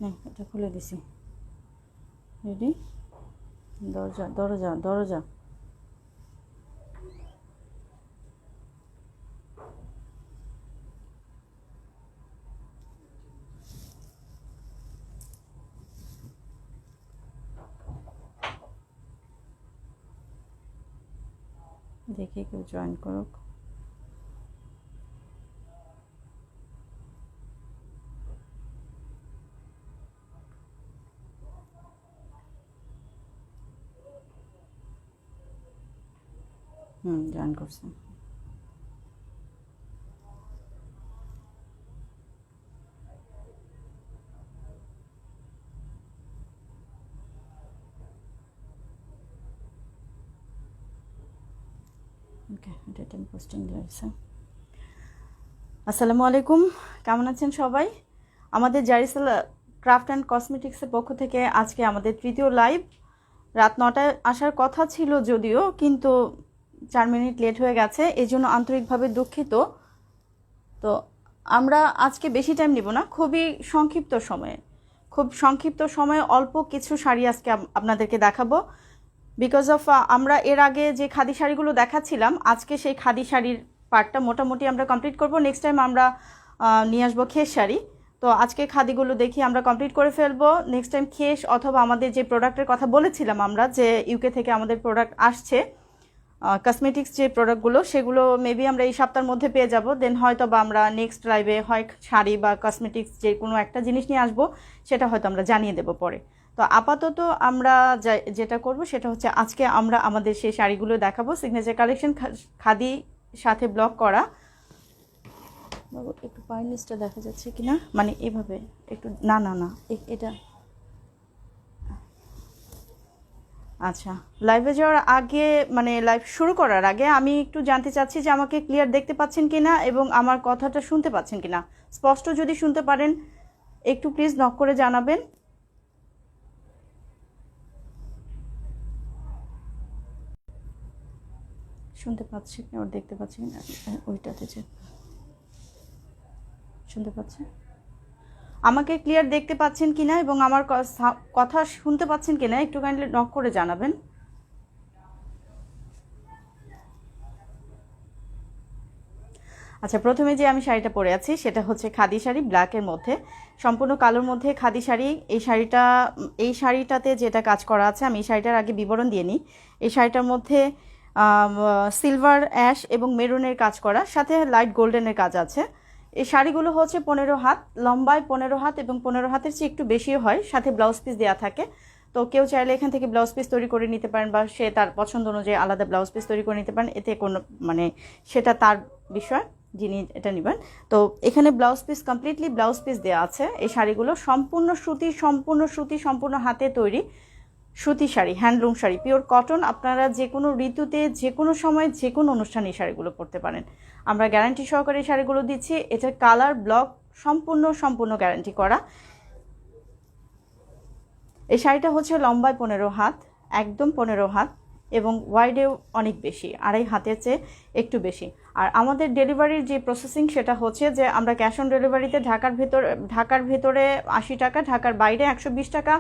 নে এটা খুলে দিছি। রেডি? দরজা দরজা দরজা। দেখি কেউ জয়েন করুক। জয়েন করছে। ওকে, এটা আমি পোস্টিং দিয়েছি। আসসালামু আলাইকুম, কেমন আছেন সবাই? আমাদের জারিসাল ক্রাফট অ্যান্ড কসমেটিক্সের পক্ষ থেকে আজকে আমাদের তৃতীয় লাইভ। রাত 9টায় আসার কথা ছিল যদিও, কিন্তু 4 মিনিট লেট হয়ে গেছে, এই জন্য আন্তরিকভাবে দুঃখিত। তো আমরা আজকে বেশি টাইম নিব না, খুব সংক্ষিপ্ত সময়ে অল্প কিছু শাড়ি আজকে আপনাদেরকে দেখাবো। বিকজ অফ আমরা এর আগে যে খাদি শাড়িগুলো দেখাচ্ছিলাম, আজকে সেই খাদি শাড়ির পার্টটা মোটামুটি আমরা কমপ্লিট করব। নেক্সট টাইম আমরা নিয়ে আসবো খেস শাড়ি। তো আজকে খাদিগুলো দেখি আমরা কমপ্লিট করে ফেলবো। নেক্সট টাইম খেস অথবা আমাদের যে প্রোডাক্টের কথা বলেছিলাম আমরা, যে ইউকে থেকে আমাদের প্রোডাক্ট আসছে, কসমেটিক্স যে প্রোডাক্টগুলো, সেগুলো মেবি আমরা এই সপ্তাহের মধ্যে পেয়ে যাব। দেন হয়তো বা আমরা নেক্সট লাইভে হয় শাড়ি বা কসমেটিক্স যে কোনো একটা জিনিস নিয়ে আসবো, সেটা হয়তো আমরা জানিয়ে দেবো পরে। তো আপাতত আমরা যেটা করব সেটা হচ্ছে আজকে আমরা আমাদের সেই শাড়িগুলো দেখাবো। সিগনেচার কালেকশন, খাদি সাথে ব্লক করা। একটু পায়ের নিচটা দেখা যাচ্ছে কিনা, মানে এভাবে একটু, না না না এটা আচ্ছা। লাইভে যাওয়ার আগে, মানে লাইভ শুরু করার আগে আমি একটু জানতে চাচ্ছি যে আমাকে ক্লিয়ার দেখতে পাচ্ছেন কিনা এবং আমার কথাটা শুনতে পাচ্ছেন কিনা। স্পষ্ট যদি শুনতে পারেন একটু প্লিজ নক করে জানাবেন। শুনতে পাচ্ছি কি আর দেখতে পাচ্ছি না, ওইটাতে যে শুনতে পাচ্ছে, আমাকে ক্লিয়ার দেখতে পাচ্ছেন কিনা এবং আমার কথা শুনতে পাচ্ছেন কিনা একটু কাইন্ডলি নক করে জানাবেন। আচ্ছা, প্রথমে যে আমি শাড়িটা পরে আছি সেটা হচ্ছে খাদি শাড়ি, ব্ল্যাকের মধ্যে, সম্পূর্ণ কালোর মধ্যে খাদি শাড়ি। এই শাড়িটাতে যেটা কাজ করা আছে, আমি এই শাড়িটার আগে বিবরণ দিয়ে নিই। এই শাড়িটার মধ্যে সিলভার, অ্যাশ এবং মেরুনের কাজ করা, সাথে লাইট গোল্ডেনের কাজ আছে। এই শাড়িগুলো হচ্ছে 15 হাত লম্বায়, 15 হাত এবং 15 হাতের চেয়ে একটু বেশিও হয়, সাথে ব্লাউজ পিস দেওয়া থাকে। তো কেউ চাইলে এখান থেকে ব্লাউজ পিস তৈরি করে নিতে পারেন, বা সে তার পছন্দ অনুযায়ী আলাদা ব্লাউজ পিস তৈরি করে নিতে পারেন। এতে কোনো, মানে সেটা তার বিষয়, যিনি এটা নেবেন। তো এখানে blouse piece, completely blouse piece দেওয়া আছে। এই শাড়িগুলো সম্পূর্ণ সুতি, সম্পূর্ণ হাতে তৈরি সুতি sari, handloom sari, pure cotton. আপনারা যে কোনো ঋতুতে, যে কোনো সময়, যে কোনো অনুষ্ঠানে এই শাড়িগুলো পরতে পারেন। আমরা গ্যারান্টি সহকারে এই শাড়িগুলো দিচ্ছি। এটার কালার ব্লক সম্পূর্ণ গ্যারান্টি করা। এই শাড়িটা হচ্ছে লম্বায় 15 হাত, একদম 15 হাত, এবং ওয়াইডেও অনেক বেশি, 2.5 হাতের চেয়ে একটু বেশি। আর আমাদের ডেলিভারির যে প্রসেসিং সেটা হচ্ছে যে আমরা ক্যাশ অন ডেলিভারিতে ঢাকার ভেতরে 80 টাকা, ঢাকার বাইরে 120 টাকা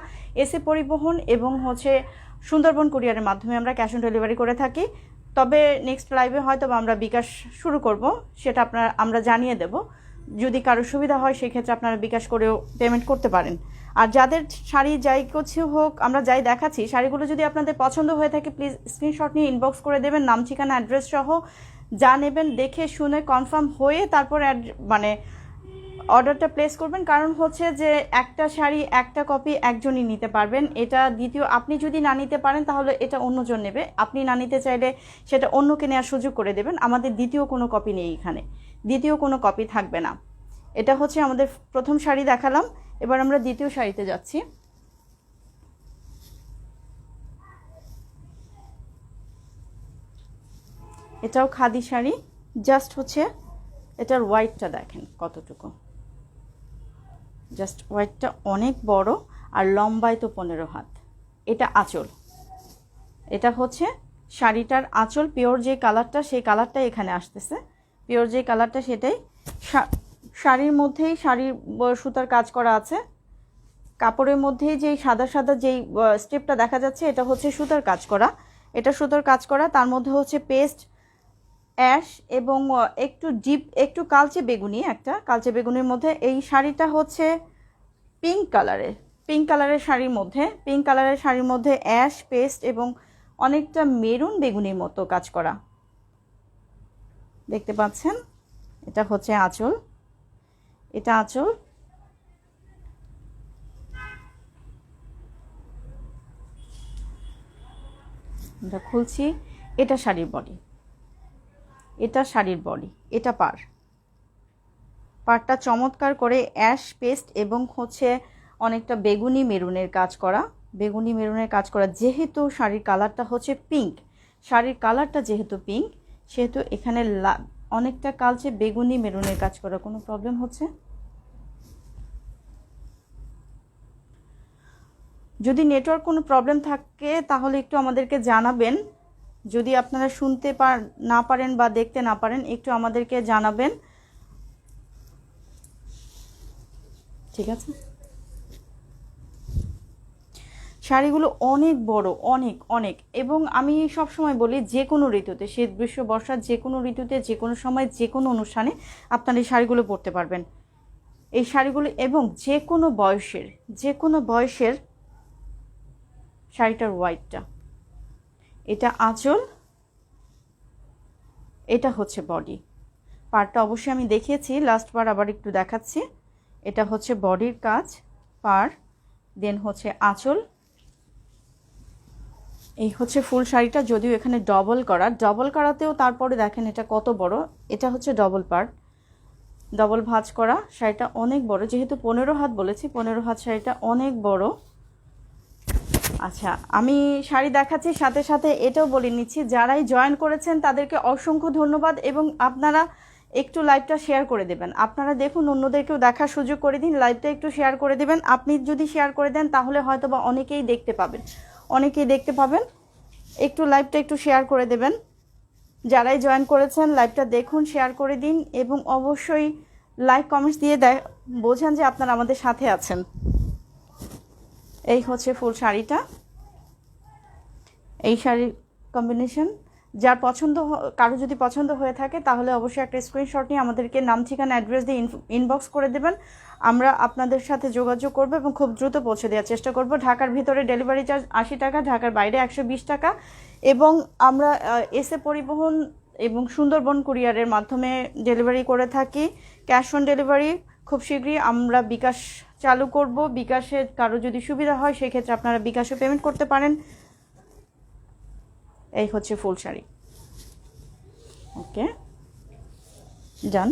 এসে পরিবহন এবং হচ্ছে সুন্দরবন কুরিয়ারের মাধ্যমে আমরা ক্যাশ অন ডেলিভারি করে থাকি। তবে নেক্সট লাইভে হয়তো আমরা বিকাশ শুরু করব, সেটা আমরা জানিয়ে দেব। যদি কারোর সুবিধা হয় সেক্ষেত্রে আপনারা বিকাশ করেও পেমেন্ট করতে পারেন। আর যাদের শাড়ি যাই কিছু হোক, আমরা যাই দেখাচ্ছি, শাড়িগুলো যদি আপনাদের পছন্দ হয়ে থাকে প্লিজ স্ক্রিনশট নিয়ে ইনবক্স করে দেবেন, নাম, ঠিকানা, অ্যাড্রেস সহ। যা নেবেন দেখে শুনে কনফার্ম হয়ে তারপর মানে অর্ডারটা প্লেস করবেন। কারণ হচ্ছে যে একটা শাড়ি একটা কপি একজনই নিতে পারবেন। এটা দ্বিতীয়, আপনি যদি না নিতে পারেন তাহলে এটা অন্যজন নেবে, আপনি না নিতে চাইলে সেটা অন্যকে নেওয়ার সুযোগ করে দেবেন। আমাদের দ্বিতীয় কোনো কপি নেই, এখানে দ্বিতীয় কোনো কপি থাকবে না। এটা হচ্ছে আমাদের প্রথম শাড়ি দেখালাম, এবার আমরা দ্বিতীয় শাড়িতে যাচ্ছি। এটাও খাদি শাড়ি, জাস্ট হচ্ছে এটার হোয়াইটটা দেখেন কতটুকু, জাস্ট হোয়াইটটা অনেক বড়, আর লম্বায় তো 15 হাত। এটা আঁচল, এটা হচ্ছে শাড়িটার আঁচল। পিওর যে কালারটা, সেই কালারটাই এখানে আসতেছে, পিওর যে কালারটা সেটাই। শাড়ির মধ্যেই শাড়ির সুতার কাজ করা আছে, কাপড়ের মধ্যে যেই সাদা সাদা যেই স্টেপটা দেখা যাচ্ছে এটা হচ্ছে সুতার কাজ করা, এটা সুতার কাজ করা। তার মধ্যে হচ্ছে পেস্ট, অ্যাশ এবং একটু ডিপ একটু কালচে বেগুনি, একটা কালচে বেগুনির মধ্যে। এই শাড়িটা হচ্ছে পিঙ্ক কালারের, পিঙ্ক কালারের শাড়ির মধ্যে অ্যাশ পেস্ট এবং অনেকটা মেরুন বেগুনির মতো কাজ করা, দেখতে পাচ্ছেন। এটা হচ্ছে আঁচল, এটা আঁচল। আমরা খুলছি, এটা শাড়ির বডি, এটা শাড়ির বডি, এটা পাড়টা চমৎকার করে অ্যাশ পেস্ট এবং হচ্ছে অনেকটা বেগুনি মেরুনের কাজ করা, বেগুনি মেরুনের কাজ করা। যেহেতু শাড়ির কালারটা হচ্ছে পিঙ্ক, শাড়ির কালারটা যেহেতু পিঙ্ক, সেহেতু এখানে অনেকটা কালচে বেগুনি মেরুনের কাজ করা। কোনো প্রবলেম হচ্ছে? যদি নেটওয়ার্ক কোনো প্রবলেম থাকে তাহলে একটু আমাদেরকে জানাবেন। যদি আপনারা শুনতে না পারেন বা দেখতে না পারেন একটু আমাদেরকে জানাবেন, ঠিক আছে? শাড়িগুলো অনেক বড়, অনেক অনেক। এবং আমি সব সময় বলি যে কোনো ঋতুতে, শীত গ্রীষ্ম বর্ষা, যে কোনো ঋতুতে যে কোনো সময় যে কোনো অনুষ্ঠানে আপনারা এই শাড়িগুলো পরতে পারবেন। এই শাড়িগুলো এবং যে কোনো বয়সের শাড়িটার হোয়াইটটা, এটা আঁচল, এটা হচ্ছে বডি। পাড়টা অবশ্যই আমি দেখিয়েছি, লাস্ট বার আবার একটু দেখাচ্ছি। এটা হচ্ছে বডির কাজ, পাড়, দেন হচ্ছে আঁচল। এই হচ্ছে ফুল শাড়িটা, যদিও এখানে ডবল করাতেও তারপরে দেখেন এটা কত বড়। এটা হচ্ছে ডবল পাড়, ডবল ভাঁজ করা। শাড়িটা অনেক বড়, যেহেতু 15 হাত বলেছি, 15 হাত শাড়িটা অনেক বড়। আচ্ছা, আমি শাড়ি দেখাচ্ছি, সাথে সাথে এটাও বলে নিচ্ছি, যারাই জয়েন করেছেন তাদেরকে অসংখ্য ধন্যবাদ। এবং আপনারা একটু লাইভটা শেয়ার করে দেবেন। আপনারা দেখুন, অন্যদেরকেও দেখার সুযোগ করে দিন, লাইভটা একটু শেয়ার করে দেবেন। আপনি যদি শেয়ার করে দেন তাহলে হয়তো বা অনেকেই দেখতে পাবেন। একটু লাইভটা একটু শেয়ার করে দেবেন। যারাই জয়েন করেছেন লাইভটা দেখুন, শেয়ার করে দিন এবং অবশ্যই লাইক কমেন্টস দিয়ে বোঝান যে আপনারা আমাদের সাথে আছেন। এই হচ্ছে ফুল শাড়িটা, এই শাড়ির কম্বিনেশন। যার কারো যদি পছন্দ হয়ে থাকে তাহলে অবশ্যই একটা স্ক্রিনশট নিয়ে আমাদেরকে নাম, ঠিকানা, অ্যাড্রেস দিয়ে ইনবক্স করে দেবেন। আমরা আপনাদের সাথে যোগাযোগ করব এবং খুব দ্রুত পৌঁছে দেওয়ার চেষ্টা করব। ঢাকার ভিতরে ডেলিভারি চার্জ 80 টাকা, ঢাকার বাইরে 120 টাকা। এবং আমরা এসএ পরিবহন এবং সুন্দরবন কুরিয়ারের মাধ্যমে ডেলিভারি করে থাকি। ক্যাশ অন ডেলিভারি খুব শীঘ্রই আমরা বিকাশ চালু করব। বিকাশে কারো যদি সুবিধা হয় সেক্ষেত্রে আপনারা বিকাশে পেমেন্ট করতে পারেন। এই হচ্ছে ফুল শাড়ি। ওকে, ডান।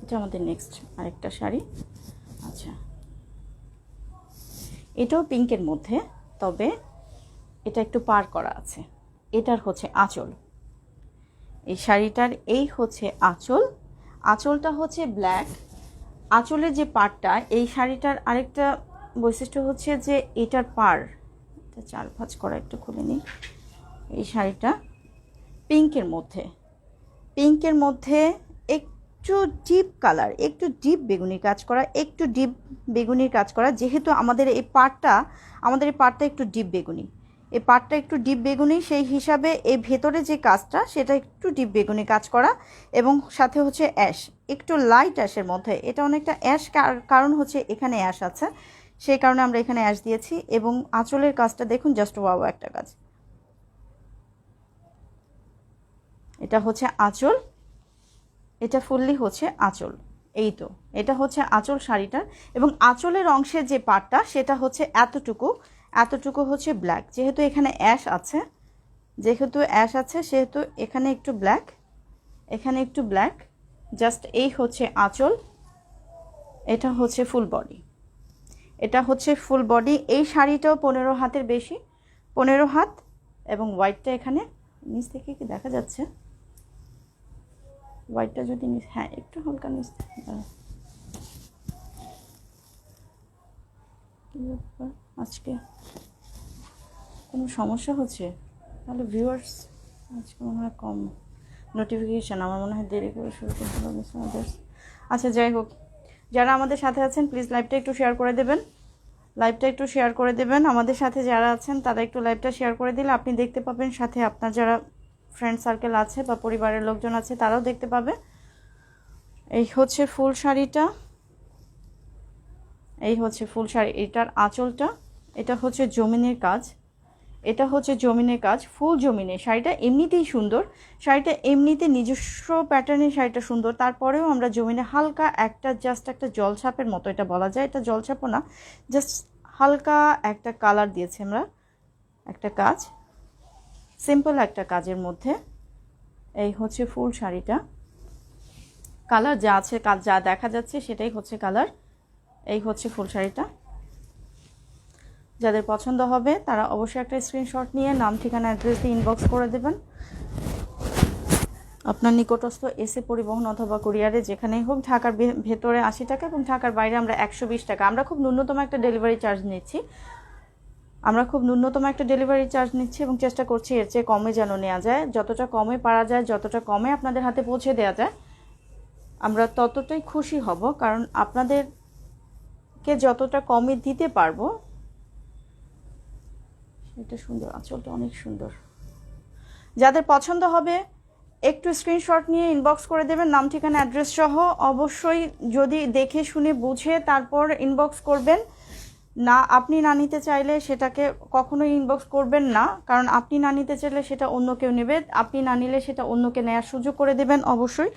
এটা আমাদের নেক্সট আরেকটা শাড়ি। আচ্ছা, এটাও পিঙ্কের মধ্যে, তবে এটা একটু পার করা আছে। এটার হচ্ছে আঁচল, এই শাড়িটার এই হচ্ছে আঁচল। আঁচলটা হচ্ছে ব্ল্যাক। আঁচলের যে পাড়টা, এই শাড়িটার আরেকটা বৈশিষ্ট্য হচ্ছে যে এটার পাড়, এটা চার ভাঁজ করা, একটু খুলে নিই। এই শাড়িটা পিঙ্কের মধ্যে একটু ডিপ কালার, একটু ডিপ বেগুনির কাজ করা, যেহেতু আমাদের এই পাড়টা একটু ডিপ বেগুনি, সেই হিসাবে এই ভেতরে যে কাজটা সেটা একটু ডিপ বেগুনি কাজ করা। এবং সাথে হচ্ছে অ্যাশ, একটু লাইট অ্যাশের মধ্যে। এটা অনেকটা অ্যাশ, কারণ হচ্ছে এখানে অ্যাশ আছে, সেই কারণে আমরা এখানে অ্যাশ দিয়েছি। এবং আঁচলের কাজটা দেখুন, জাস্ট ওয়াও একটা কাজ। এটা হচ্ছে আঁচল, এটা ফুললি হচ্ছে আঁচল। এই তো, এটা হচ্ছে আঁচল শাড়িটার। এবং আঁচলের অংশের যে পাটটা সেটা হচ্ছে এতটুকু হচ্ছে ব্ল্যাক। যেহেতু এখানে অ্যাশ আছে সেহেতু এখানে একটু ব্ল্যাক, জাস্ট এই হচ্ছে আঁচল। এটা হচ্ছে ফুল বডি। এই শাড়িটাও 15 হাতের বেশি, 15 হাত। এবং হোয়াইটটা এখানে নিচ থেকে কি দেখা যাচ্ছে? হোয়াইটটা যদি হ্যাঁ একটু হালকা নিচ আজকে কোনো সমস্যা হচ্ছে, তাহলে ভিউয়ার্স আজকে মনে হয় কম। নোটিফিকেশান আমার মনে হয় দেরি করে শুরু করতে হবে। আচ্ছা যাই হোক, যারা আমাদের সাথে আছেন প্লিজ লাইভটা একটু শেয়ার করে দেবেন, লাইভটা একটু শেয়ার করে দেবেন। আমাদের সাথে যারা আছেন তারা একটু লাইভটা শেয়ার করে দিলে আপনি দেখতে পাবেন, সাথে আপনার যারা ফ্রেন্ড সার্কেল আছে বা পরিবারের লোকজন আছে তারাও দেখতে পাবে। এই হচ্ছে ফুল শাড়িটা, এই হচ্ছে ফুল শাড়ি, এটার আঁচলটা, এটা হচ্ছে জমিনের কাজ, এটা হচ্ছে জমিনের কাজ, ফুল জমিনে। শাড়িটা এমনিতেই সুন্দর, শাড়িটা এমনিতে নিজস্ব প্যাটার্নের শাড়িটা সুন্দর, তারপরেও আমরা জমিনে হালকা একটা জাস্ট একটা জলছাপের মতো, এটা বলা যায় এটা জলছাপও না, জাস্ট হালকা একটা কালার দিয়েছি আমরা, একটা কাজ, সিম্পল একটা কাজের মধ্যে। এই হচ্ছে ফুল শাড়িটা, কালার যা আছে, কাজ যা দেখা যাচ্ছে সেটাই হচ্ছে কালার। এই হচ্ছে ফুল শাড়িটা। যাদের পছন্দ হবে তারা অবশ্যই একটা স্ক্রিনশট নিয়ে নাম ঠিকানা অ্যাড্রেস দিয়ে ইনবক্স করে দেবেন। আপনার নিকটস্থ এসে পরিবহন অথবা কুরিয়ারে যেখানেই হোক, ঢাকার ভেতরে 80 টাকা এবং ঢাকার বাইরে আমরা 120 টাকা। আমরা খুব ন্যূনতম একটা ডেলিভারি চার্জ নিচ্ছি, আমরা খুব ন্যূনতম একটা ডেলিভারি চার্জ নিচ্ছি এবং চেষ্টা করছি এর চেয়ে কমে যেন নেওয়া যায়, যতটা কমে পারা যায়, যতটা কমে আপনাদের হাতে পৌঁছে দেওয়া যায় আমরা ততটাই খুশি হব, কারণ আপনাদেরকে যতটা কমে দিতে পারবো। এটা সুন্দর, আঁচলটা অনেক সুন্দর। যাদের পছন্দ হবে একটু স্ক্রিনশট নিয়ে ইনবক্স করে দেবেন নাম ঠিকানা অ্যাড্রেস সহ। অবশ্যই যদি দেখে শুনে বুঝে তারপর ইনবক্স করবেন, না আপনি না নিতে চাইলে সেটাকে কখনোই ইনবক্স করবেন না, কারণ আপনি না নিতে চাইলে সেটা অন্য কেউ নেবে, আপনি না নিলে সেটা অন্যকে নেওয়ার সুযোগ করে দেবেন অবশ্যই।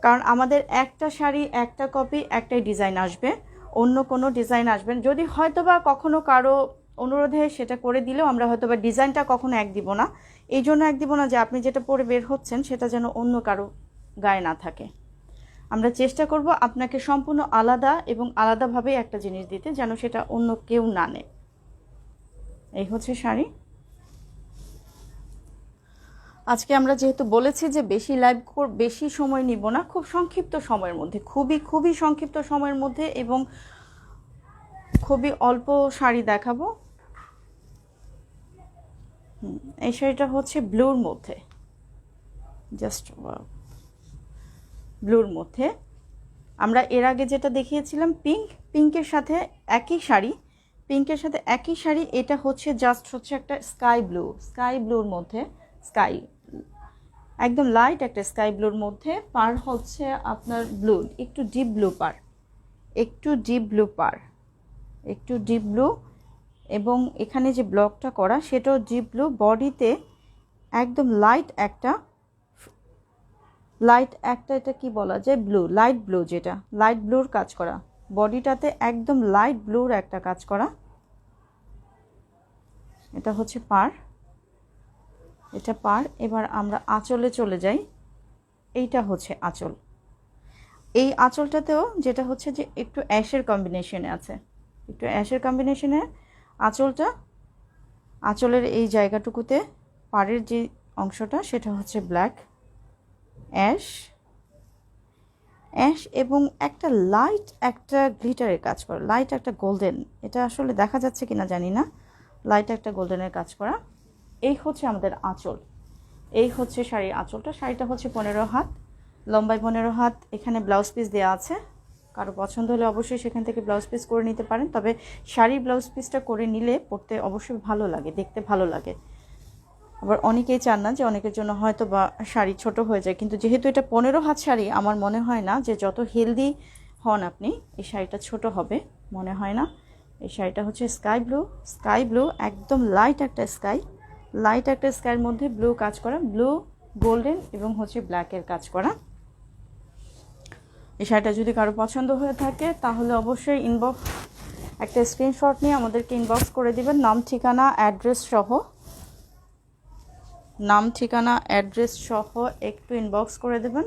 কারণ আমাদের একটা শাড়ি একটা কপি একটাই ডিজাইন আসবে, অন্য কোনো ডিজাইন আসবেন যদি হয়তোবা কখনো কারো অনুরোধে সেটা করে দিলেও আমরা হয়তোবা ডিজাইনটা কখনো এক দিব না। এই জন্য এক দিব না যে আপনি যেটা পরে বের হচ্ছেন সেটা যেন অন্য কারো গায়ে না থাকে। আমরা চেষ্টা করব আপনাকে সম্পূর্ণ আলাদা এবং আলাদাভাবে একটা জিনিস দিতে, যেন সেটা অন্য কেউ না নেয়। এই হচ্ছে শাড়ি। আজকে আমরা যেহেতু বলেছি যে বেশি সময় নিব না, খুব সংক্ষিপ্ত সময়ের মধ্যে, খুবই সংক্ষিপ্ত সময়ের মধ্যে এবং খুবই অল্প শাড়ি দেখাবো। এই শাড়িটা হচ্ছে ব্লুর মধ্যে, জাস্ট ব্লুর মধ্যে। আমরা এর আগে যেটা দেখিয়েছিলাম পিঙ্কের সাথে একই শাড়ি, পিঙ্কের সাথে একই শাড়ি। এটা হচ্ছে জাস্ট হচ্ছে একটা স্কাই ব্লুর মধ্যে, একদম লাইট একটা স্কাই ব্লুর মধ্যে। পার হচ্ছে আপনার ব্লু, একটু ডিপ ব্লু পার, একটু ডিপ ব্লু এবং এখানে যে ব্লকটা করা সেটাও ডিপ ব্লু। বডিতে একদম লাইট একটা এটা কি বলা যায়, লাইট ব্লু, যেটা লাইট ব্লুর কাজ করা, বডিটাতে একদম লাইট ব্লুর একটা কাজ করা। এটা হচ্ছে পার, এটা পার। এবার আমরা আঁচলে চলে যাই। এইটা হচ্ছে আঁচল। এই আঁচলটাতেও যেটা হচ্ছে যে একটু অ্যাশের কম্বিনেশনে আছে, একটু অ্যাশের কম্বিনেশনে আঁচলটা। আঁচলের এই জায়গাটুকুতে পাড়ের যে অংশটা সেটা হচ্ছে ব্ল্যাক অ্যাশ এবং একটা লাইট একটা গ্লিটারের কাজ করা, লাইট একটা গোল্ডেন, এটা আসলে দেখা যাচ্ছে কিনা জানি না, লাইট একটা গোল্ডেনের কাজ করা। এই হচ্ছে আমাদের আঁচল, এই হচ্ছে শাড়ির আঁচলটা। শাড়িটা হচ্ছে 15 হাত, লম্বায় 15 হাত। এখানে ব্লাউজ পিস দেওয়া আছে, কারো পছন্দ হলে অবশ্যই সেখান থেকে ব্লাউজ পিস করে নিতে পারেন। তবে শাড়ির ব্লাউজ পিসটা করে নিলে পরতে অবশ্যই ভালো লাগে, দেখতে ভালো লাগে। আবার অনেকেই চান না যে অনেকের জন্য হয়তো বা শাড়ি ছোট হয়ে যায়, কিন্তু যেহেতু এটা 15 হাত শাড়ি, আমার মনে হয় না যে যত হেলদি হন আপনি এই শাড়িটা ছোট হবে, মনে হয় না। এই শাড়িটা হচ্ছে স্কাই ব্লু, একদম লাইট একটা স্কাইয়ের মধ্যে ব্লু কাজ করা, ব্লু গোল্ডেন এবং হচ্ছে ব্ল্যাকের কাজ করা। এই শাড়িটা যদি কারো পছন্দ হয়ে থাকে তাহলে অবশ্যই একটা স্ক্রিনশট নিয়ে আমাদেরকে ইনবক্স করে দিবেন নাম ঠিকানা অ্যাড্রেস সহ একটু ইনবক্স করে দেবেন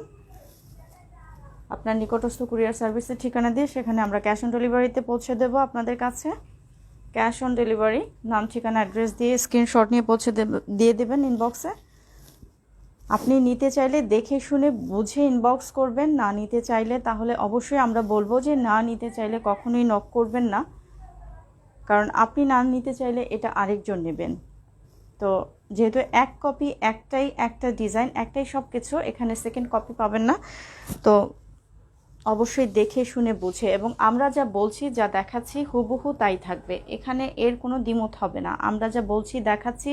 আপনার নিকটস্থ কুরিয়ার সার্ভিসের ঠিকানা দিয়ে। সেখানে আমরা ক্যাশ অন ডেলিভারিতে পৌঁছে দেব আপনাদের কাছে। ক্যাশ অন ডেলিভারি, নাম ঠিকানা অ্যাড্রেস দিয়ে স্ক্রিনশট নিয়ে দিয়ে দেবেন ইনবক্সে। আপনি নিতে চাইলে দেখে শুনে বুঝে ইনবক্স করবেন, না নিতে চাইলে তাহলে অবশ্যই আমরা বলবো যে না নিতে চাইলে কখনোই নক করবেন না, কারণ আপনি না নিতে চাইলে এটা আরেকজন নেবেন। তো যেহেতু এক কপি, একটাই একটা ডিজাইন, একটাই সব কিছু, এখানে সেকেন্ড কপি পাবেন না। তো অবশ্যই দেখে শুনে বুঝে, এবং আমরা যা বলছি যা দেখাচ্ছি হুবহু তাই থাকবে, এখানে এর কোনো দ্বিমত হবে না। আমরা যা বলছি দেখাচ্ছি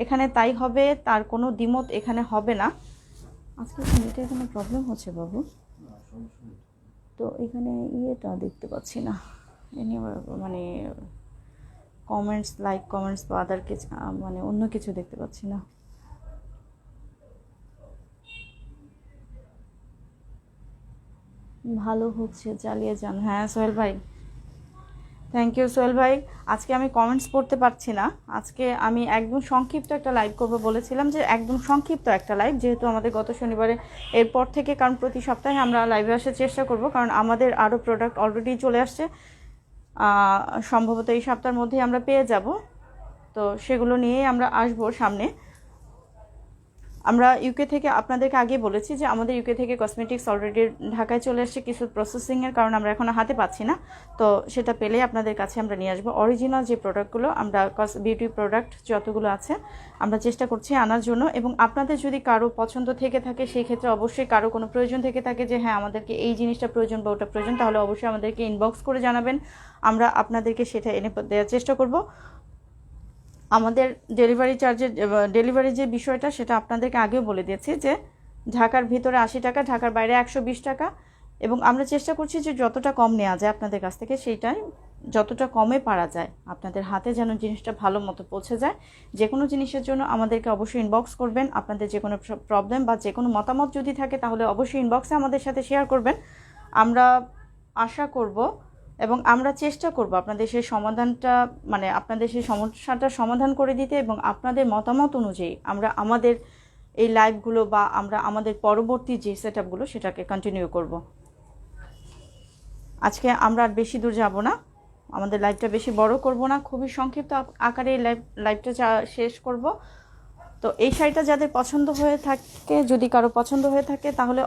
এখানে তাই হবে, তার কোনো দ্বিমত এখানে হবে না। আজকে নেটের কোনো প্রবলেম হচ্ছে বাবু? তো এখানে ইয়েটা দেখতে পাচ্ছি না, মানে কমেন্টস, লাইক কমেন্টস বা আদার কিছু, মানে অন্য কিছু দেখতে পাচ্ছি না। ভালো হচ্ছে, চালিয়ে যান। হ্যাঁ সোহেল ভাই, থ্যাংক ইউ সোহেল ভাই। আজকে আমি কমেন্টস পড়তে পারছি না, আজকে আমি একদম সংক্ষিপ্ত একটা লাইভ করবো বলেছিলাম, যে একদম সংক্ষিপ্ত একটা লাইভ, যেহেতু আমাদের গত শনিবারে এরপর থেকে, কারণ প্রতি সপ্তাহে আমরা লাইভে আসার চেষ্টা করব, কারণ আমাদের আরও প্রোডাক্ট অলরেডি চলে আসছে, সম্ভবত এই সপ্তাহের মধ্যেই আমরা পেয়ে যাব। তো সেগুলো নিয়েই আমরা আসবো সামনে। আমরা ইউকে থেকে আপনাদেরকে আগে বলেছি যে আমাদের ইউকে থেকে কসমেটিক্স অলরেডি ঢাকায় চলে আসছে, কিছু প্রসেসিংয়ের কারণে আমরা এখনও হাতে পাচ্ছি না। তো সেটা পেলে আপনাদের কাছে আমরা নিয়ে আসবো। অরিজিনাল যে প্রোডাক্টগুলো, আমরা বিউটি প্রোডাক্ট যতগুলো আছে আমরা চেষ্টা করছি আনার জন্য। এবং আপনাদের যদি কারো পছন্দ থেকে থাকে, সেই ক্ষেত্রে অবশ্যই কারো কোনো প্রয়োজন থেকে থাকে যে হ্যাঁ আমাদেরকে এই জিনিসটা প্রয়োজন বা ওটা প্রয়োজন, তাহলে অবশ্যই আমাদেরকে ইনবক্স করে জানাবেন, আমরা আপনাদেরকে সেটা এনে দেওয়ার চেষ্টা করব। আমাদের ডেলিভারি যে বিষয়টা, সেটা আপনাদেরকে আগেও বলে দিয়েছি যে ঢাকার ভিতরে 80 টাকা, ঢাকার বাইরে 120 টাকা। এবং আমরা চেষ্টা করছি যে যতটা কম নেওয়া যায় আপনাদের কাছ থেকে, সেইটাই যতটা কমে পারা যায় আপনাদের হাতে যেন জিনিসটা ভালো মতো পৌঁছে যায়। যে কোনো জিনিসের জন্য আমাদেরকে অবশ্যই ইনবক্স করবেন। আপনাদের যে কোনো প্রবলেম বা যে কোনো মতামত যদি থাকে, তাহলে অবশ্যই ইনবক্সে আমাদের সাথে শেয়ার করবেন। আমরা আশা করব এবং আমরা চেষ্টা করব আপনাদের সেই সমাধানটা, মানে আপনাদের সেই সমস্যাটা সমাধান করে দিতে, এবং আপনাদের মতামত অনুযায়ী আমরা আমাদের এই লাইভগুলো বা আমরা আমাদের পরবর্তী যে সেটআপগুলো সেটাকে কন্টিনিউ করব। আজকে আমরা আর বেশি দূর যাব না, আমাদের লাইভটা বেশি বড় করব না, খুবই সংক্ষিপ্ত আকারে এই লাইভটা শেষ করব। তো এই শাড়িটা যাদের পছন্দ হয়ে থাকে, যদি কারো পছন্দ হয়ে থাকে, তাহলে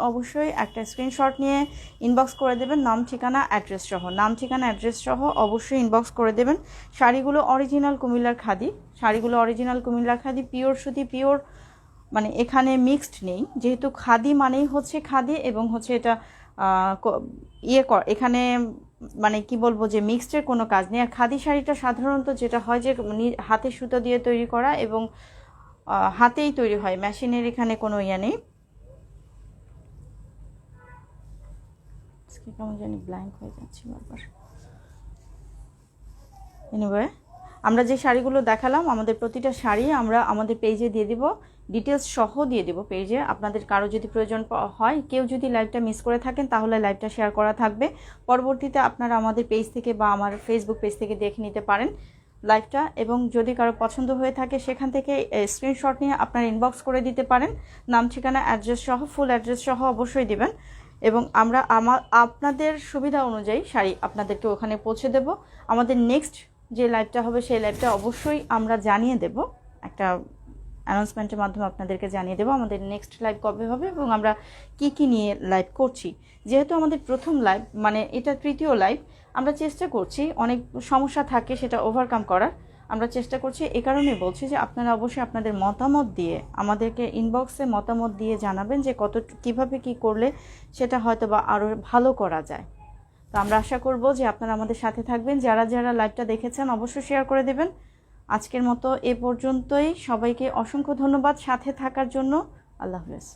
অবশ্যই একটা স্ক্রিনশট নিয়ে ইনবক্স করে দেবেন, নাম ঠিকানা অ্যাড্রেস সহ অবশ্যই ইনবক্স করে দেবেন। শাড়িগুলো অরিজিনাল কুমিল্লার খাদি, পিওর সুতি, পিওর, মানে এখানে মিক্সড নেই, যেহেতু খাদি মানেই হচ্ছে খাদি, এবং হচ্ছে এটা এখানে মানে কি বলবো যে মিক্সডের কোনো কাজ নেই। আর খাদি শাড়িটা সাধারণত যেটা হয় যে হাতে সুতো দিয়ে তৈরি করা, এবং হাতেই তৈরি হয়, মেশিনের এখানে কোনো ইয়ে নেই। কেমন জানি ব্ল্যাঙ্ক হয়ে যাচ্ছে বারবার। এনিওয়ে, আমরা যে শাড়িগুলো দেখালাম, আমাদের প্রতিটা শাড়ি আমরা আমাদের পেজে দিয়ে দিব, ডিটেলস সহ দিয়ে দেব পেজে। আপনাদের কারো যদি প্রয়োজন হয়, কেউ যদি লাইভটা মিস করে থাকেন, তাহলে লাইভটা শেয়ার করা থাকবে, পরবর্তীতে আপনারা আমাদের পেজ থেকে বা আমার ফেসবুক পেজ থেকে দেখে নিতে পারেন লাইভটা। এবং যদি কারো পছন্দ হয়ে থাকে, সেখান থেকে স্ক্রিনশট নিয়ে আপনারা ইনবক্স করে দিতে পারেন, নাম ঠিকানা অ্যাড্রেস সহ, ফুল অ্যাড্রেস সহ অবশ্যই দিবেন। এবং আমরা আপনাদের সুবিধা অনুযায়ী শাড়ি আপনাদেরকে ওখানে পৌঁছে দেব। আমাদের নেক্সট যে লাইভটা হবে, সেই লাইভটা অবশ্যই আমরা জানিয়ে দেব, একটা অ্যানাউন্সমেন্টের মাধ্যমে আপনাদেরকে জানিয়ে দেবো আমাদের নেক্সট লাইভ কবে হবে এবং আমরা কি নিয়ে লাইভ করছি। যেহেতু আমাদের প্রথম লাইভ, মানে এটা তৃতীয় লাইভ, আমরা চেষ্টা করছি, অনেক সমস্যা থাকে সেটা ওভারকাম করার, আমরা চেষ্টা করছি। এই কারণে বলছি যে আপনারা অবশ্যই আপনাদের মতামত দিয়ে আমাদেরকে ইনবক্সে মতামত দিয়ে জানাবেন যে কিভাবে কি করলে সেটা হয়তো বা আরও ভালো করা যায়। তো আমরা আশা করব যে আপনারা আমাদের সাথে থাকবেন। যারা লাইভটা দেখেছেন অবশ্যই শেয়ার করে দেবেন। আজকের মতো এ পর্যন্তই, সবাইকে অসংখ্য ধন্যবাদ সাথে থাকার জন্য। আল্লাহ হাফেজ।